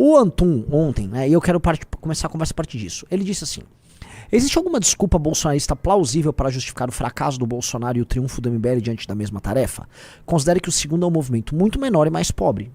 O Antum, ontem, né, e eu quero começar a conversa a partir disso, ele disse assim: existe alguma desculpa bolsonarista plausível para justificar o fracasso do Bolsonaro e o triunfo do MBL diante da mesma tarefa? Considere que o segundo é um movimento muito menor e mais pobre.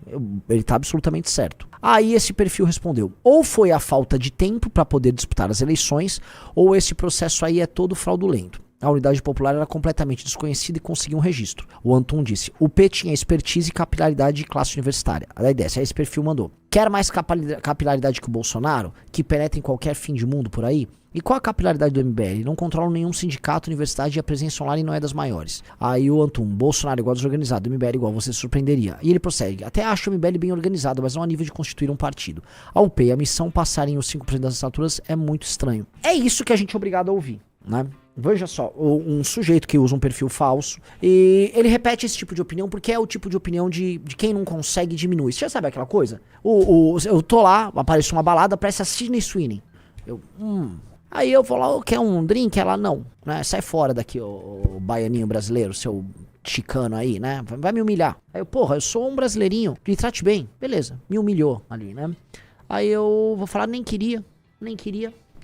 Ele tá absolutamente certo. Aí esse perfil respondeu: ou foi a falta de tempo para poder disputar as eleições, ou esse processo aí é todo fraudulento. A Unidade Popular era completamente desconhecida e conseguiu um registro. O Antum disse: o P tinha expertise e capilaridade de classe universitária. Daí desce, aí esse perfil mandou: quer mais capilaridade que o Bolsonaro, que penetra em qualquer fim de mundo por aí? E qual a capilaridade do MBL? Não controlam nenhum sindicato, universidade, e a presença online não é das maiores. Aí o Antum: Bolsonaro igual desorganizado, MBL igual, você se surpreenderia. E ele prossegue: até acho o MBL bem organizado, mas não a nível de constituir um partido. A UP e a missão passarem os 5% das assinaturas é muito estranho. É isso que a gente é obrigado a ouvir, né? Veja só, um sujeito que usa um perfil falso, e ele repete esse tipo de opinião porque é o tipo de opinião de quem não consegue diminuir. Você já sabe aquela coisa? Eu tô lá, aparece uma balada, parece a Sydney Sweeney. Aí eu vou lá: quer um drink? Ela: não, né? Sai fora daqui, o baianinho brasileiro, seu chicano aí, né? Vai me humilhar. Aí eu: porra, eu sou um brasileirinho, me trate bem. Beleza, me humilhou ali, né? Aí eu vou falar: nem queria.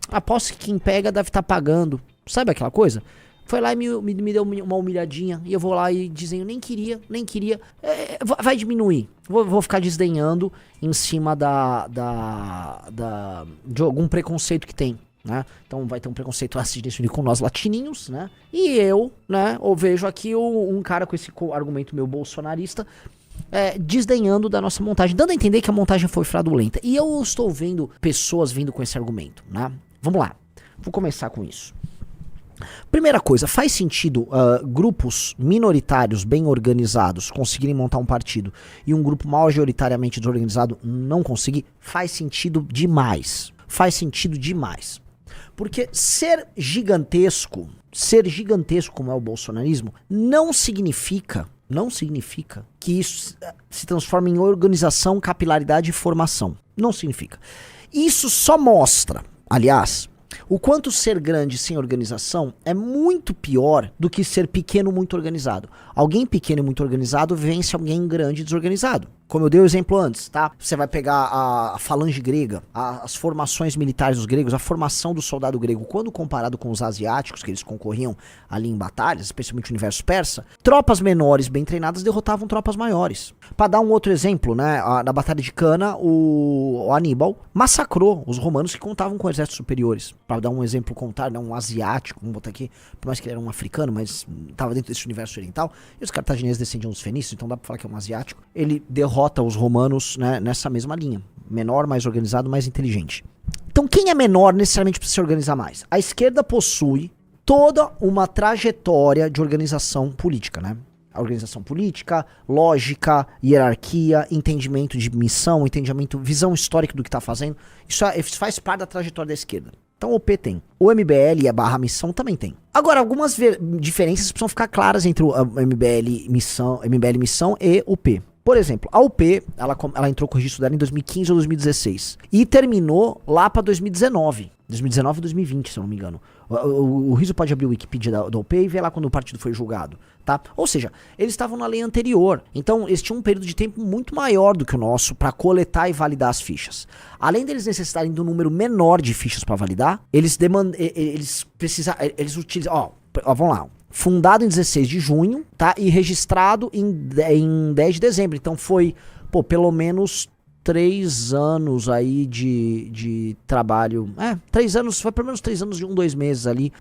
Aposto que quem pega deve estar pagando. Sabe aquela coisa? Foi lá e me deu uma humilhadinha. E eu vou lá e dizendo: nem queria. Vai diminuir. Vou ficar desdenhando em cima de algum preconceito que tem, né? Então vai ter um preconceito assim com nós latininhos, né? E eu, né, eu vejo aqui um cara com esse argumento meu bolsonarista, desdenhando da nossa montagem, dando a entender que a montagem foi fraudulenta. E eu estou vendo pessoas vindo com esse argumento, né? Vamos lá, vou começar com isso. Primeira coisa, faz sentido grupos minoritários bem organizados conseguirem montar um partido e um grupo majoritariamente desorganizado não conseguir? Faz sentido demais. Porque ser gigantesco como é o bolsonarismo, não significa que isso se transforme em organização, capilaridade e formação. Não significa. Isso só mostra, aliás, o quanto ser grande sem organização é muito pior do que ser pequeno muito organizado. Alguém pequeno e muito organizado vence alguém grande e desorganizado. Como eu dei o exemplo antes, tá? Você vai pegar a falange grega, as formações militares dos gregos, a formação do soldado grego, quando comparado com os asiáticos, que eles concorriam ali em batalhas, especialmente o universo persa, tropas menores bem treinadas derrotavam tropas maiores. Para dar um outro exemplo, né? Na Batalha de Cana, o Aníbal massacrou os romanos que contavam com exércitos superiores. Para dar um exemplo contrário, né? Um asiático, vamos botar aqui, por mais que ele era um africano, mas estava dentro desse universo oriental, e os cartagineses descendiam dos fenícios, então dá para falar que é um asiático. Ele derrota os romanos, né, nessa mesma linha. Menor, mais organizado, mais inteligente. Então quem é menor necessariamente precisa se organizar mais. A esquerda possui toda uma trajetória de organização política, né? A organização política, lógica, hierarquia, entendimento de missão, visão histórica do que está fazendo. Isso faz parte da trajetória da esquerda. Então o P tem. O MBL e a barra missão também tem. Agora, algumas diferenças precisam ficar claras entre o MBL missão e o P. Por exemplo, a UP, ela entrou com o registro dela em 2015 ou 2016. E terminou lá pra 2019. 2019 ou 2020, se eu não me engano. O Riso pode abrir o Wikipedia da UP e ver lá quando o partido foi julgado, tá? Ou seja, eles estavam na lei anterior. Então, eles tinham um período de tempo muito maior do que o nosso pra coletar e validar as fichas. Além deles necessitarem de um número menor de fichas pra validar, eles utilizam... vamos lá. Fundado em 16 de junho, tá? E registrado em 10 de dezembro. Então foi, pelo menos 3 anos aí de trabalho. 3 anos, foi pelo menos 3 anos de 2 meses ali.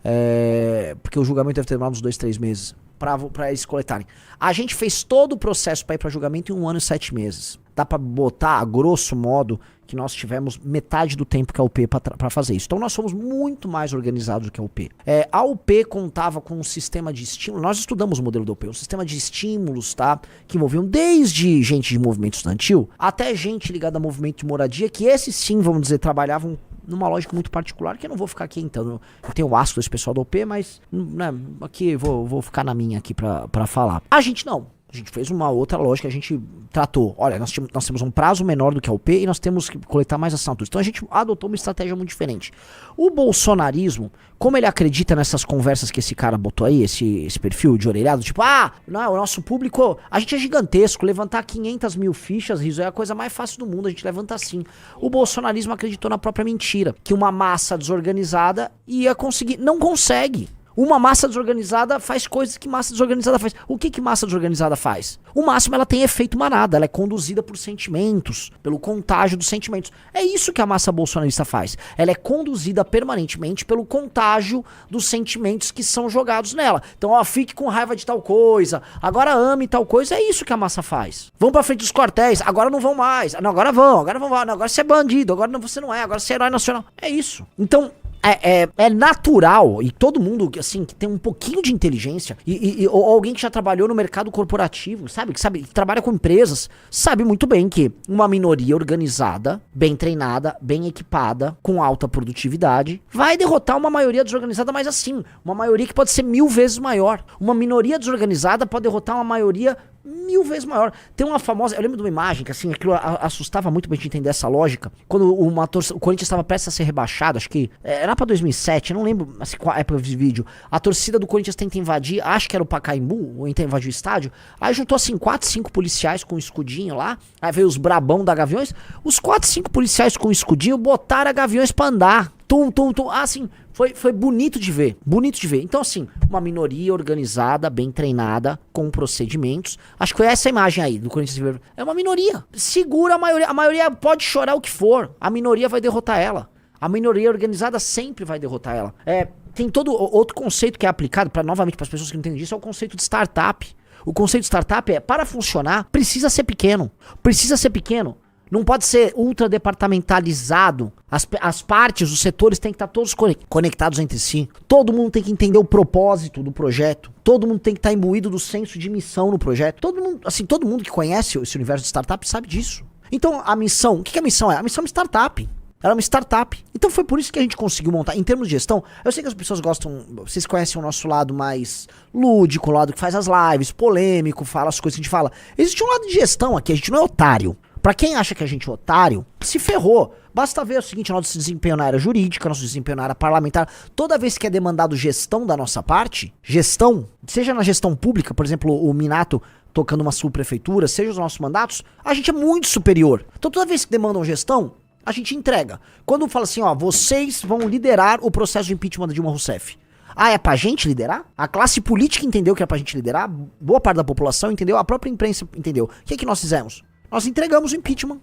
Porque o julgamento deve ter demorado uns 2, 3 meses pra eles coletarem. A gente fez todo o processo pra ir pra julgamento em 1 ano e 7 meses. Dá pra botar, a grosso modo, que nós tivemos metade do tempo que a UP para fazer isso. Então nós somos muito mais organizados do que a UP. A UP contava com um sistema de estímulo, nós estudamos o modelo da UP, um sistema de estímulos, tá? Que envolviam desde gente de movimento estudantil até gente ligada a movimento de moradia, que esses sim, vamos dizer, trabalhavam numa lógica muito particular, que eu não vou ficar aqui então. Eu tenho o asco desse pessoal da UP, mas né, aqui vou ficar na minha aqui pra falar. A gente não. A gente fez uma outra lógica, a gente tratou, olha, nós temos um prazo menor do que a UP e nós temos que coletar mais assinaturas. Então a gente adotou uma estratégia muito diferente. O bolsonarismo, como ele acredita nessas conversas que esse cara botou aí, esse perfil de orelhado, tipo, não, o nosso público, a gente é gigantesco, levantar 500 mil fichas, Riso, é a coisa mais fácil do mundo, a gente levanta assim. O bolsonarismo acreditou na própria mentira, que uma massa desorganizada ia conseguir, não consegue. Uma massa desorganizada faz coisas que massa desorganizada faz. O que massa desorganizada faz? O máximo ela tem efeito manada, ela é conduzida por sentimentos, pelo contágio dos sentimentos. É isso que a massa bolsonarista faz. Ela é conduzida permanentemente pelo contágio dos sentimentos que são jogados nela. Então, fique com raiva de tal coisa, agora ame tal coisa, é isso que a massa faz. Vão pra frente dos quartéis, agora não vão mais. Não, agora vão, não, agora você é bandido, agora não, você não é, agora você é herói nacional. É isso. Então, é natural, e todo mundo assim, que tem um pouquinho de inteligência, ou alguém que já trabalhou no mercado corporativo, que trabalha com empresas, sabe muito bem que uma minoria organizada, bem treinada, bem equipada, com alta produtividade, vai derrotar uma maioria desorganizada, mas assim, uma maioria que pode ser 1000 vezes maior. Uma minoria desorganizada pode derrotar uma maioria 1000 vezes maior. Tem uma famosa, eu lembro de uma imagem que assim, aquilo assustava muito pra gente entender essa lógica, quando o Corinthians estava prestes a ser rebaixado, acho que era pra 2007, não lembro assim, qual época de vídeo, a torcida do Corinthians tenta invadir, acho que era o Pacaembu, ou tenta invadir o estádio, aí juntou assim 4, 5 policiais com um escudinho lá, aí veio os brabão da Gaviões, os 4, 5 policiais com um escudinho botaram a Gaviões pra andar, assim, foi bonito de ver, Então assim, uma minoria organizada, bem treinada, com procedimentos, acho que foi essa imagem aí do Corinthians, é uma minoria, segura a maioria pode chorar o que for, a minoria vai derrotar ela, a minoria organizada sempre vai derrotar ela. Tem todo outro conceito que é aplicado, novamente para as pessoas que não entendem disso, é o conceito de startup. O conceito de startup para funcionar, precisa ser pequeno, não pode ser ultra departamentalizado. As partes, os setores têm que estar todos conectados entre si. Todo mundo tem que entender o propósito do projeto. Todo mundo tem que estar imbuído do senso de missão no projeto. Todo mundo que conhece esse universo de startup sabe disso. Então, a missão, o que a missão é? A missão é uma startup. Ela é uma startup. Então foi por isso que a gente conseguiu montar. Em termos de gestão, eu sei que as pessoas gostam, vocês conhecem o nosso lado mais lúdico, o lado que faz as lives, polêmico, fala as coisas que a gente fala. Existe um lado de gestão aqui, a gente não é otário. Pra quem acha que a gente é otário, se ferrou. Basta ver o seguinte, nosso desempenho na área jurídica, nosso desempenho na área parlamentar. Toda vez que é demandado gestão da nossa parte, seja na gestão pública, por exemplo, o Minato tocando uma subprefeitura, seja os nossos mandatos, a gente é muito superior. Então toda vez que demandam gestão, a gente entrega. Quando fala assim, vocês vão liderar o processo de impeachment da Dilma Rousseff. É pra gente liderar? A classe política entendeu que é pra gente liderar, boa parte da população entendeu, a própria imprensa entendeu. O que nós fizemos? Nós entregamos o impeachment.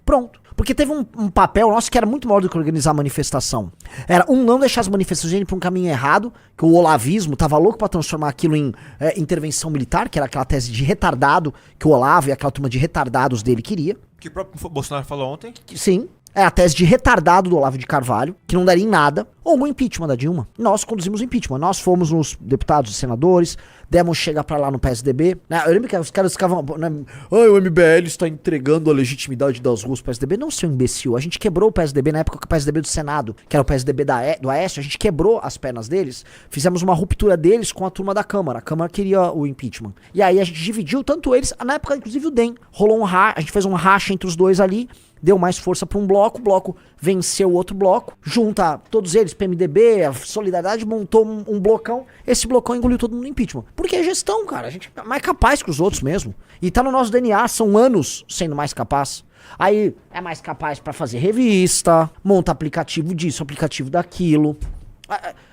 Pronto. Porque teve um papel nosso que era muito maior do que organizar a manifestação. Era não deixar as manifestações irem pra um caminho errado, que o olavismo tava louco pra transformar aquilo em intervenção militar, que era aquela tese de retardado que o Olavo e aquela turma de retardados dele queria. Que o próprio Bolsonaro falou ontem. Sim. É a tese de retardado do Olavo de Carvalho, que não daria em nada, ou o impeachment da Dilma. Nós conduzimos o impeachment, nós fomos nos deputados e senadores, demos chega pra lá no PSDB. Eu lembro que os caras ficavam, o MBL está entregando a legitimidade das ruas pro PSDB. Não, seu imbecil, a gente quebrou o PSDB na época que o PSDB do Senado, que era o PSDB do Aécio, a gente quebrou as pernas deles, fizemos uma ruptura deles com a turma da Câmara. A Câmara queria o impeachment. E aí a gente dividiu tanto eles, na época inclusive o DEM, rolou a gente fez um racha entre os dois ali, deu mais força pra um bloco, o bloco venceu o outro bloco, junta todos eles, PMDB, a Solidariedade, montou um blocão, esse blocão engoliu todo mundo no impeachment. Porque é gestão, cara, a gente é mais capaz que os outros mesmo. E tá no nosso DNA, são anos sendo mais capaz. Aí é mais capaz pra fazer revista, monta aplicativo disso, aplicativo daquilo.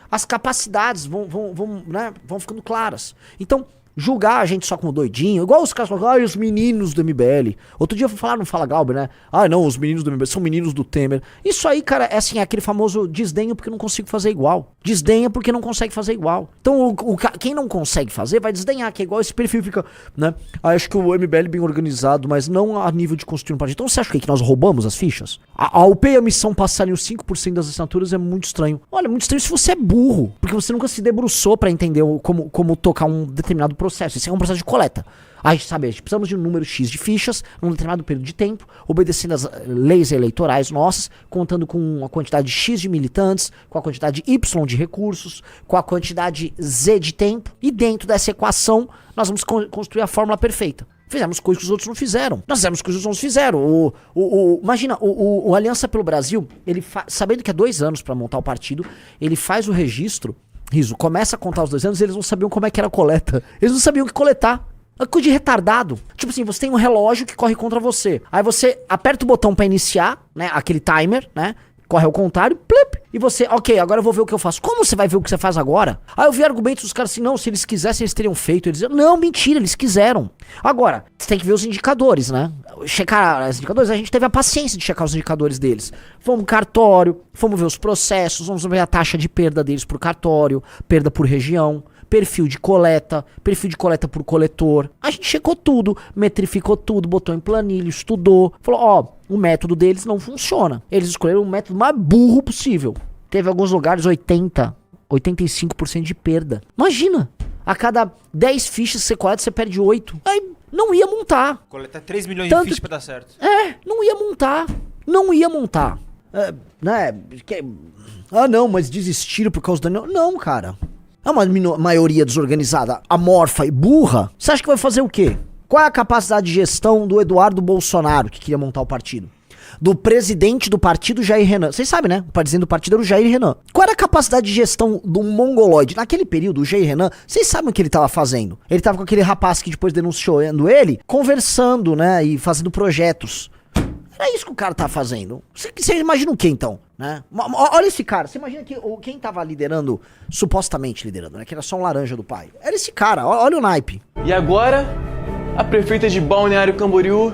As capacidades vão ficando claras. Então, julgar a gente só como doidinho, igual os caras falam, os meninos do MBL. Outro dia eu fui falar no Fala Glauber, né? Não, os meninos do MBL são meninos do Temer. Isso aí, cara, é assim, é aquele famoso desdenho porque não consigo fazer igual. Desdenha porque não consegue fazer igual. Então, quem não consegue fazer vai desdenhar, que é igual esse perfil fica, né? Acho que o MBL é bem organizado, mas não a nível de construir um partido. Então você acha que nós roubamos as fichas? A UP e a missão passarem os 5% das assinaturas é muito estranho. Olha, é muito estranho se você é burro, porque você nunca se debruçou pra entender como tocar um determinado processo. Isso é um processo de coleta. A gente sabe, precisamos de um número X de fichas num determinado período de tempo, obedecendo às leis eleitorais nossas, contando com a quantidade X de militantes, com a quantidade Y de recursos, com a quantidade Z de tempo, e dentro dessa equação nós vamos construir a fórmula perfeita. Fizemos coisas que os outros não fizeram. Nós fizemos coisas que os outros fizeram. Imagina, o Aliança pelo Brasil, ele sabendo que é 2 anos pra montar o partido, ele faz o registro, Riso, começa a contar os 2 anos e eles não sabiam como é que era a coleta. Eles não sabiam o que coletar. É coisa de retardado. Tipo assim, você tem um relógio que corre contra você. Aí você aperta o botão pra iniciar, né? Aquele timer, né? Corre ao contrário, plip, e você, ok, agora eu vou ver o que eu faço. Como você vai ver o que você faz agora? Aí eu vi argumentos dos caras assim, não, se eles quisessem, eles teriam feito. Eles diziam, não, mentira, eles quiseram. Agora, você tem que ver os indicadores, né? Checar os indicadores, a gente teve a paciência de checar os indicadores deles. Fomos no cartório, fomos ver os processos, vamos ver a taxa de perda deles por cartório, perda por região, perfil de coleta por coletor. A gente checou tudo, metrificou tudo, botou em planilha, estudou, falou, ó, o método deles não funciona. Eles escolheram o método mais burro possível. Teve alguns lugares 85% de perda. Imagina, a cada 10 fichas que você coleta, você perde 8. Aí não ia montar. Coletar 3 milhões de fichas pra dar certo. Não ia montar. Não ia montar. Não, mas desistiram por causa do... Não, cara. É uma maioria desorganizada, amorfa e burra. Você acha que vai fazer o quê? Qual é a capacidade de gestão do Eduardo Bolsonaro, que queria montar o partido? Do presidente do partido, Jair Renan. Vocês sabem, né? O presidente do partido era o Jair Renan. Qual era a capacidade de gestão do mongoloide? Naquele período, o Jair Renan, vocês sabem o que ele tava fazendo? Ele tava com aquele rapaz que depois denunciou ele, conversando, né? E fazendo projetos. Era isso que o cara tá fazendo. Você imagina o que então, né? Olha esse cara, você imagina que quem tava liderando, supostamente liderando, né? Que era só um laranja do pai. Era esse cara, olha o naipe. E agora, a prefeita de Balneário Camboriú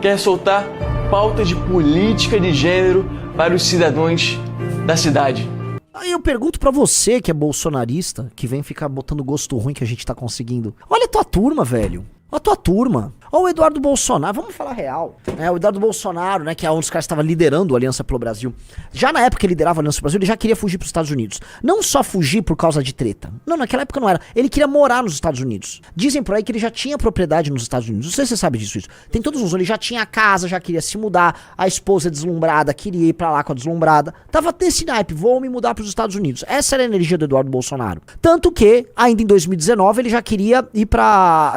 quer soltar pauta de política de gênero para os cidadãos da cidade. Aí eu pergunto pra você que é bolsonarista, que vem ficar botando gosto ruim que a gente tá conseguindo. Olha a tua turma, velho. A tua turma. Olha o Eduardo Bolsonaro, vamos falar real. O Eduardo Bolsonaro, né, que é um dos caras que estava liderando a Aliança pelo Brasil. Já na época que ele liderava a Aliança pelo Brasil, ele já queria fugir para os Estados Unidos. Não só fugir por causa de treta. Não, naquela época não era. Ele queria morar nos Estados Unidos. Dizem por aí que ele já tinha propriedade nos Estados Unidos. Não sei se você sabe disso. Tem todos uns. Ele já tinha casa, já queria se mudar. A esposa deslumbrada, queria ir pra lá com a deslumbrada. Tava nesse naipe, vou me mudar para os Estados Unidos. Essa era a energia do Eduardo Bolsonaro. Tanto que, ainda em 2019, ele já queria ir pra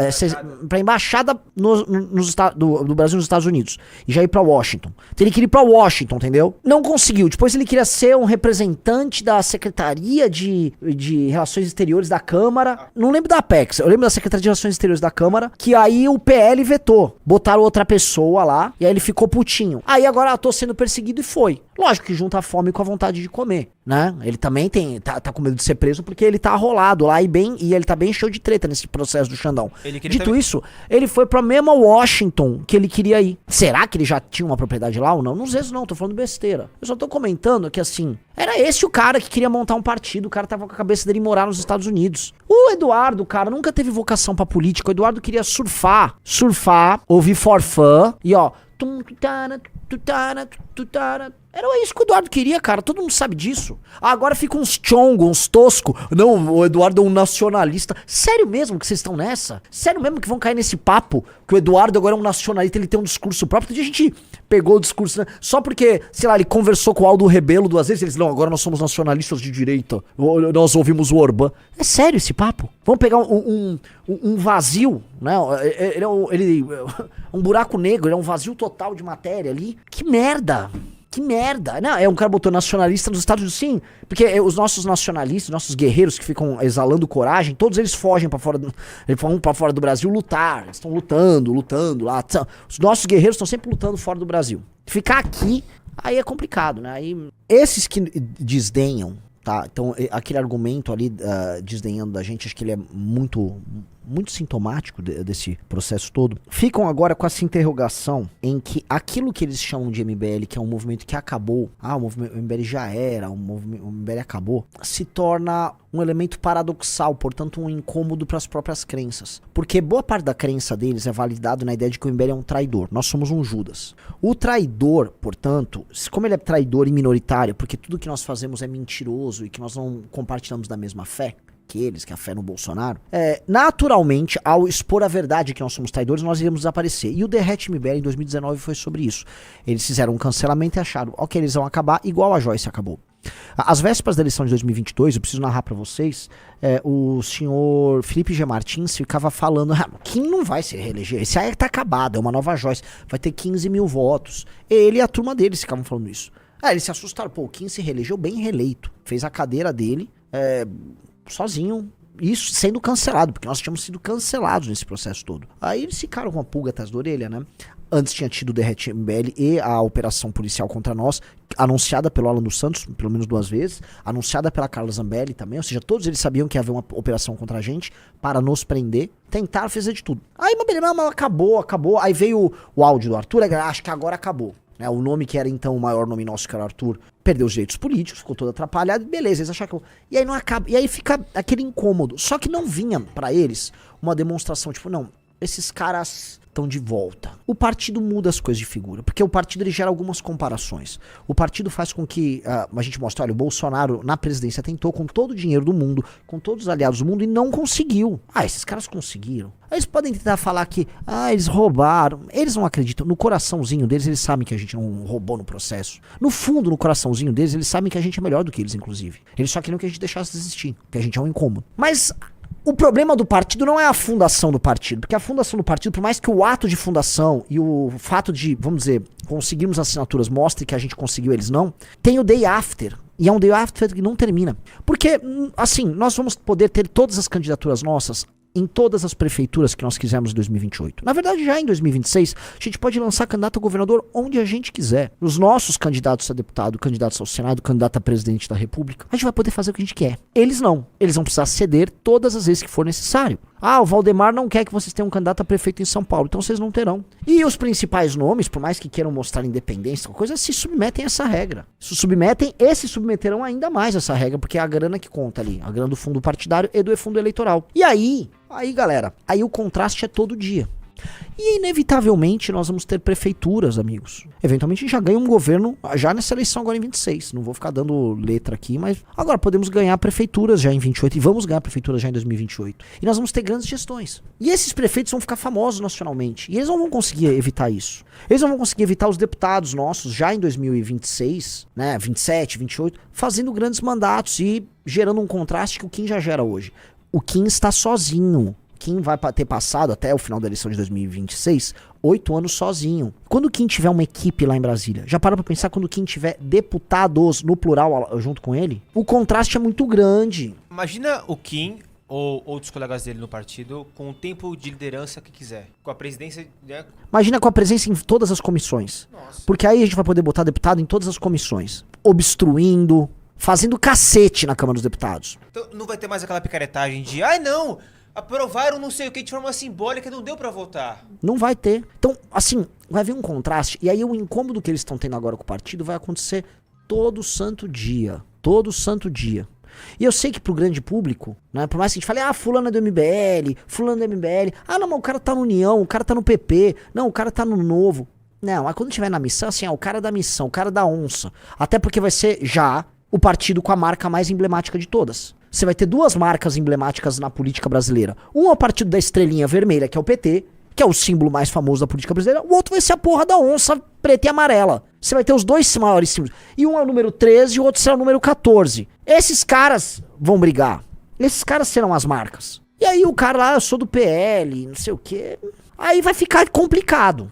embaixada do Brasil nos Estados Unidos. E já ir pra Washington. Então ele queria ir pra Washington, entendeu? Não conseguiu. Depois ele queria ser um representante da Secretaria de Relações Exteriores da Câmara. Não lembro da Apex. Eu lembro da Secretaria de Relações Exteriores da Câmara. Que aí o PL vetou. Botaram outra pessoa lá. E aí ele ficou putinho. Aí agora tô sendo perseguido e foi. Lógico que junta a fome com a vontade de comer, né? Ele também tá com medo de ser preso porque ele tá arrolado lá e ele tá bem cheio de treta nesse processo do Xandão. Dito isso, ele foi pra mesma Washington que ele queria ir. Será que ele já tinha uma propriedade lá ou não? Não sei se não, tô falando besteira. Eu só tô comentando que assim, era esse o cara que queria montar um partido, o cara tava com a cabeça dele morar nos Estados Unidos. O Eduardo, cara, nunca teve vocação pra política. O Eduardo queria surfar, ouvir for fun e ó, era isso que o Eduardo queria, cara. Todo mundo sabe disso. Agora fica uns chongo, uns tosco. Não, o Eduardo é um nacionalista. Sério mesmo que vocês estão nessa? Sério mesmo que vão cair nesse papo? Que o Eduardo agora é um nacionalista, ele tem um discurso próprio. A gente pegou o discurso, né? Só porque, sei lá, ele conversou com o Aldo Rebelo 2 vezes. Eles, não, agora nós somos nacionalistas de direita. Nós ouvimos o Orbán. É sério esse papo? Vamos pegar um vazio, né? Um buraco negro, é um vazio total de matéria ali. Que merda! Que merda. Não, um cara botou nacionalista nos Estados Unidos, sim. Porque os nossos nacionalistas, nossos guerreiros que ficam exalando coragem, todos eles fogem pra fora eles vão pra fora do Brasil lutar. Eles estão lutando lá. Os nossos guerreiros estão sempre lutando fora do Brasil. Ficar aqui, aí é complicado, né? Aí, esses que desdenham, tá? Então, aquele argumento ali, desdenhando da gente, acho que ele é muito muito sintomático desse processo todo, ficam agora com essa interrogação em que aquilo que eles chamam de MBL, que é um movimento que acabou, o MBL já era, o MBL acabou, se torna um elemento paradoxal, portanto um incômodo para as próprias crenças. Porque boa parte da crença deles é validado na ideia de que o MBL é um traidor. Nós somos um Judas. O traidor, portanto, como ele é traidor e minoritário, porque tudo que nós fazemos é mentiroso e que nós não compartilhamos da mesma fé que eles, que a fé no Bolsonaro, naturalmente, ao expor a verdade que nós somos traidores, nós iremos desaparecer. E o Derrete MBL em 2019 foi sobre isso. Eles fizeram um cancelamento e acharam, ok, eles vão acabar igual a Joyce acabou. Às vésperas da eleição de 2022, eu preciso narrar pra vocês, o senhor Felipe G. Martins ficava falando, Kim não vai se reeleger, esse aí tá acabado, é uma nova Joyce, vai ter 15 mil votos. Ele e a turma deles ficavam falando isso. Eles se assustaram, o Kim se reelegeu bem reeleito, fez a cadeira dele, sozinho, isso sendo cancelado, porque nós tínhamos sido cancelados nesse processo todo. Aí eles ficaram com uma pulga atrás da orelha, né? Antes tinha tido o Derrete MBL e a operação policial contra nós, anunciada pelo Alan dos Santos, pelo menos 2 vezes, anunciada pela Carla Zambelli também, ou seja, todos eles sabiam que ia haver uma operação contra a gente para nos prender, tentaram fazer de tudo. Aí, mas acabou, aí veio o áudio do Arthur, acho que agora acabou. O nome que era então o maior nome nosso, que era Arthur, perdeu os direitos políticos, ficou todo atrapalhado, beleza, eles acharam que... E aí não acaba, e aí fica aquele incômodo. Só que não vinha pra eles uma demonstração, tipo, não, esses caras estão de volta. O partido muda as coisas de figura, porque o partido ele gera algumas comparações. O partido faz com que a gente mostre, olha, o Bolsonaro na presidência tentou com todo o dinheiro do mundo, com todos os aliados do mundo e não conseguiu. Esses caras conseguiram. Aí eles podem tentar falar que, eles roubaram. Eles não acreditam. No coraçãozinho deles, eles sabem que a gente não roubou no processo. No fundo, no coraçãozinho deles, eles sabem que a gente é melhor do que eles, inclusive. Eles só queriam que a gente deixasse de existir, que a gente é um incômodo. Mas o problema do partido não é a fundação do partido, porque a fundação do partido, por mais que o ato de fundação e o fato de, vamos dizer, conseguirmos assinaturas mostre que a gente conseguiu, eles não, tem o day after. E é um day after que não termina. Porque, assim, nós vamos poder ter todas as candidaturas nossas em todas as prefeituras que nós quisermos em 2028. Na verdade, já em 2026, a gente pode lançar candidato a governador onde a gente quiser. Os nossos candidatos a deputado, candidatos ao Senado, candidato a presidente da República, a gente vai poder fazer o que a gente quer. Eles não. Eles vão precisar ceder todas as vezes que for necessário. O Valdemar não quer que vocês tenham um candidato a prefeito em São Paulo, então vocês não terão. E os principais nomes, por mais que queiram mostrar independência, coisa, se submetem a essa regra. Se submetem e se submeterão ainda mais a essa regra, porque é a grana que conta ali, a grana do fundo partidário e do fundo eleitoral. E aí, galera, aí o contraste é todo dia. E inevitavelmente nós vamos ter prefeituras, amigos. Eventualmente a gente já ganha um governo já nessa eleição agora em 26. Não vou ficar dando letra aqui, mas agora podemos ganhar prefeituras já em 28 e vamos ganhar prefeituras já em 2028. E nós vamos ter grandes gestões. E esses prefeitos vão ficar famosos nacionalmente. E eles não vão conseguir evitar isso. Eles não vão conseguir evitar os deputados nossos já em 2026, né, 27, 28, fazendo grandes mandatos e gerando um contraste que o Kim já gera hoje. O Kim está sozinho. Kim vai ter passado até o final da eleição de 2026 8 anos sozinho. Quando o Kim tiver uma equipe lá em Brasília, já para pra pensar quando o Kim tiver deputados no plural junto com ele? O contraste é muito grande. Imagina o Kim ou outros colegas dele no partido com o tempo de liderança que quiser. Com a presidência, né? Imagina com a presença em todas as comissões. Nossa. Porque aí a gente vai poder botar deputado em todas as comissões. Obstruindo, fazendo cacete na Câmara dos Deputados. Então não vai ter mais aquela picaretagem de, não, aprovaram não sei o que de forma simbólica, não deu pra votar. Não vai ter. Então, assim, vai haver um contraste. E aí o incômodo que eles estão tendo agora com o partido vai acontecer todo santo dia. Todo santo dia. E eu sei que pro grande público, né, por mais que a gente fale, fulano é do MBL, fulano é do MBL, não, mas o cara tá no União, o cara tá no PP, não, o cara tá no Novo. Não, mas quando tiver na missão, assim, o cara da missão, o cara da onça. Até porque vai ser já o partido com a marca mais emblemática de todas. Você vai ter 2 marcas emblemáticas na política brasileira. Um é o partido da estrelinha vermelha, que é o PT, que é o símbolo mais famoso da política brasileira. O outro vai ser a porra da onça preta e amarela. Você vai ter os 2 maiores símbolos. E um é o número 13 e o outro será o número 14. Esses caras vão brigar. Esses caras serão as marcas. E aí o cara lá, eu sou do PL, não sei o quê. Aí vai ficar complicado.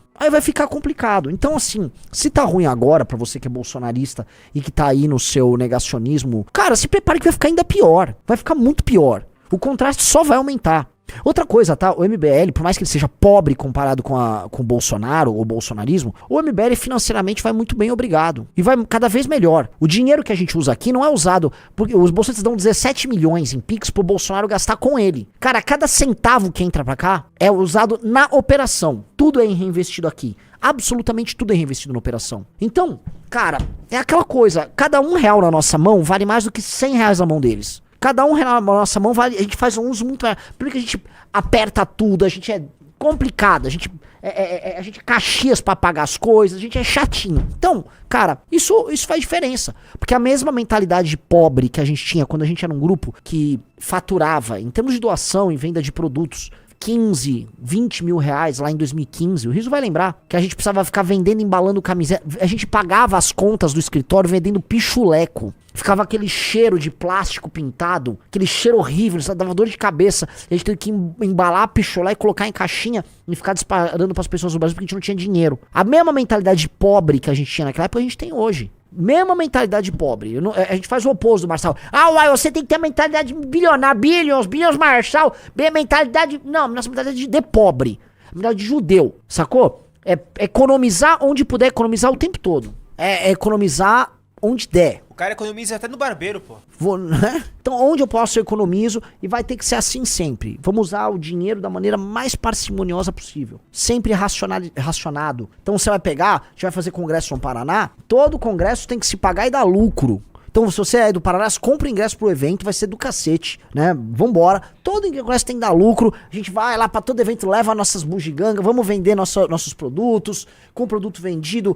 Então, assim, se tá ruim agora pra você que é bolsonarista e que tá aí no seu negacionismo, cara, se prepare que vai ficar ainda pior. Vai ficar muito pior. O contraste só vai aumentar. Outra coisa, tá? O MBL, por mais que ele seja pobre comparado com o Bolsonaro ou o bolsonarismo, o MBL financeiramente vai muito bem, obrigado. E vai cada vez melhor. O dinheiro que a gente usa aqui não é usado, porque os bolsonaristas dão 17 milhões em Pix pro Bolsonaro gastar com ele. Cara, cada centavo que entra pra cá é usado na operação. Tudo é reinvestido aqui. Absolutamente tudo é reinvestido na operação. Então, cara, é aquela coisa, cada R$1 na nossa mão vale mais do que R$100 na mão deles. Cada R$1 na nossa mão, a gente faz um uso muito... Porque a gente aperta tudo, a gente é complicado, a gente é Caxias pra pagar as coisas, a gente é chatinho. Então, cara, isso faz diferença. Porque a mesma mentalidade de pobre que a gente tinha quando a gente era um grupo que faturava, em termos de doação e venda de produtos, 15, 20 mil reais lá em 2015, o Riso vai lembrar que a gente precisava ficar vendendo, embalando camiseta, a gente pagava as contas do escritório vendendo pichuleco. Ficava aquele cheiro de plástico pintado, aquele cheiro horrível, dava dor de cabeça. A gente teve que embalar, picholar e colocar em caixinha e ficar disparando pras pessoas do Brasil porque a gente não tinha dinheiro. A mesma mentalidade pobre que a gente tinha naquela época, a gente tem hoje. Mesma mentalidade pobre. A gente faz o oposto do Marçal. Uai, você tem que ter a mentalidade bilionária, bilhões, Marçal. Mentalidade... Não, nossa mentalidade de pobre. Mentalidade de judeu, sacou? É economizar onde puder economizar o tempo todo. É economizar onde der. O cara economiza até no barbeiro, pô. Né? Então, onde eu posso, eu economizo e vai ter que ser assim sempre. Vamos usar o dinheiro da maneira mais parcimoniosa possível. Sempre racionado. Então, você vai pegar, a gente vai fazer congresso no Paraná, todo congresso tem que se pagar e dar lucro. Então, se você é do Paraná, compra o ingresso pro evento, vai ser do cacete, né? Vambora. Todo ingresso tem que dar lucro. A gente vai lá pra todo evento, leva nossas bugigangas, vamos vender nossos produtos. Com o produto vendido,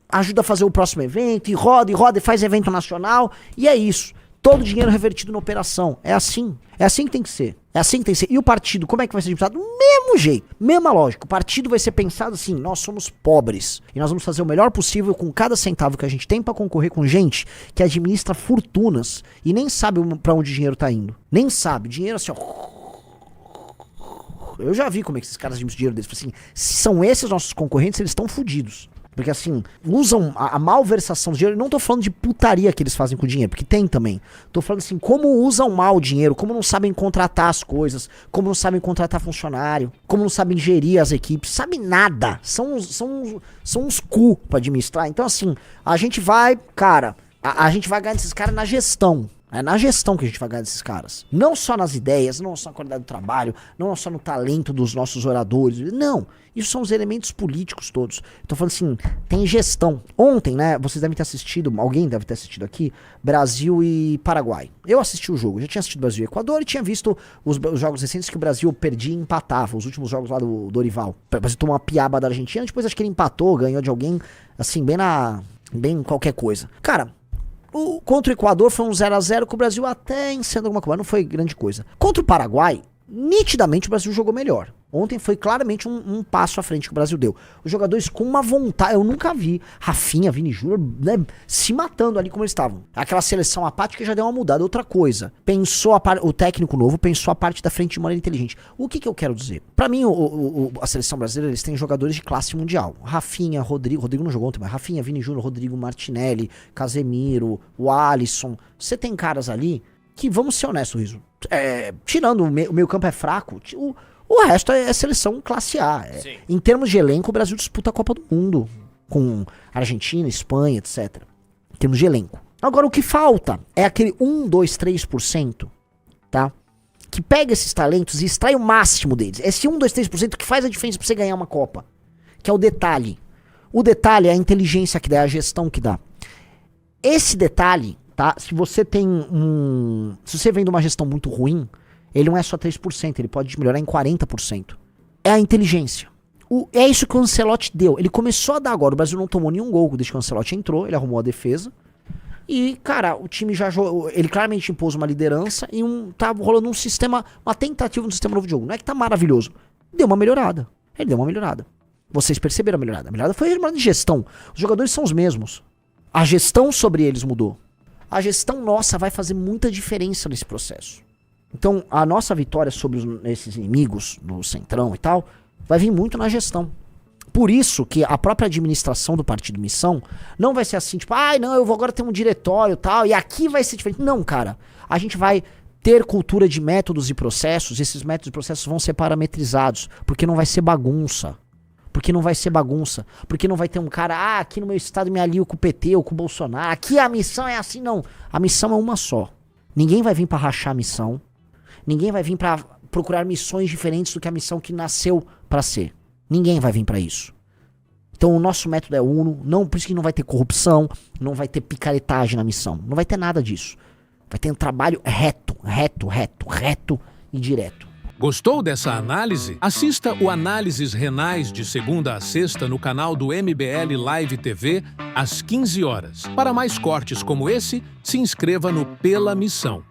ajuda a fazer o próximo evento, e roda, e faz evento nacional. E é isso. Todo o dinheiro revertido na operação. É assim. É assim que tem que ser. É assim que tem que ser. E o partido, como é que vai ser disputado? Do mesmo jeito. Mesma lógica. O partido vai ser pensado assim, nós somos pobres. E nós vamos fazer o melhor possível com cada centavo que a gente tem pra concorrer com gente que administra fortunas e nem sabe pra onde o dinheiro tá indo. Nem sabe. Dinheiro assim, ó. Eu já vi como é que esses caras administram dinheiro deles. Assim, se são esses nossos concorrentes, eles estão fodidos. Porque assim, usam a malversação do dinheiro. Eu não tô falando de putaria que eles fazem com o dinheiro, porque tem também. Tô falando assim, como usam mal o dinheiro, como não sabem contratar as coisas, como não sabem contratar funcionário, como não sabem gerir as equipes, sabe nada. São uns cu pra administrar. Então assim, a gente vai, cara, a gente vai ganhar desses caras na gestão. É na gestão que a gente vai ganhar desses caras. Não só nas ideias, não só na qualidade do trabalho, não só no talento dos nossos oradores. Não. Isso são os elementos políticos todos. Eu tô falando assim, tem gestão. Ontem, né, vocês devem ter assistido, alguém deve ter assistido aqui, Brasil e Paraguai. Eu assisti o jogo, já tinha assistido Brasil e Equador e tinha visto os jogos recentes que o Brasil perdia e empatava. Os últimos jogos lá do Dorival. O Brasil tomou uma piaba da Argentina, depois acho que ele empatou, ganhou de alguém, assim, bem qualquer coisa. Cara... Contra o Equador foi um 0x0 com o Brasil até ensinando alguma coisa, não foi grande coisa. Contra o Paraguai, nitidamente o Brasil jogou melhor. Ontem foi claramente um passo à frente que o Brasil deu. Os jogadores com uma vontade, eu nunca vi Rafinha, Vini Júnior, né, se matando ali como eles estavam. Aquela seleção apática já deu uma mudada. Outra coisa, pensou o técnico novo, pensou a parte da frente de maneira inteligente. O que eu quero dizer? Pra mim, a seleção brasileira, eles têm jogadores de classe mundial. Rafinha, Rodrigo não jogou ontem, mas Rafinha, Vini Júnior, Rodrigo, Martinelli, Casemiro, o Alisson. Você tem caras ali que, vamos ser honestos, Riso, tirando o meio campo é fraco, o resto é seleção classe A. Em termos de elenco, o Brasil disputa a Copa do Mundo com Argentina, Espanha, etc. Em termos de elenco. Agora, o que falta é aquele 1, 2, 3%, tá? Que pega esses talentos e extrai o máximo deles. Esse 1, 2, 3% que faz a diferença pra você ganhar uma Copa. Que é o detalhe. O detalhe é a inteligência que dá, é a gestão que dá. Esse detalhe, tá? Se você tem se você vem de uma gestão muito ruim, ele não é só 3%, ele pode melhorar em 40%. É a inteligência. É isso que o Ancelotti deu. Ele começou a dar agora. O Brasil não tomou nenhum gol desde que o Ancelotti entrou. Ele arrumou a defesa. E, cara, o time já jogou. Ele claramente impôs uma liderança e tá rolando um sistema, uma tentativa de um sistema novo de jogo. Não é que tá maravilhoso. Deu uma melhorada. Ele deu uma melhorada. Vocês perceberam a melhorada. A melhorada foi a de gestão. Os jogadores são os mesmos. A gestão sobre eles mudou. A gestão nossa vai fazer muita diferença nesse processo. Então, a nossa vitória sobre esses inimigos do Centrão e tal, vai vir muito na gestão. Por isso que a própria administração do Partido Missão não vai ser assim, tipo, não, eu vou agora ter um diretório e tal, e aqui vai ser diferente. Não, cara, a gente vai ter cultura de métodos e processos, esses métodos e processos vão ser parametrizados, porque não vai ser bagunça. Porque não vai ser bagunça. Porque não vai ter um cara, aqui no meu estado me alio com o PT ou com o Bolsonaro. Aqui a missão é assim, não. A missão é uma só. Ninguém vai vir pra rachar a missão. Ninguém vai vir pra procurar missões diferentes do que a missão que nasceu pra ser. Ninguém vai vir pra isso. Então o nosso método é uno, não, por isso que não vai ter corrupção, não vai ter picaretagem na missão. Não vai ter nada disso. Vai ter um trabalho reto e direto. Gostou dessa análise? Assista o Análises Renais de segunda a sexta no canal do MBL Live TV, às 15 horas. Para mais cortes como esse, se inscreva no Pela Missão.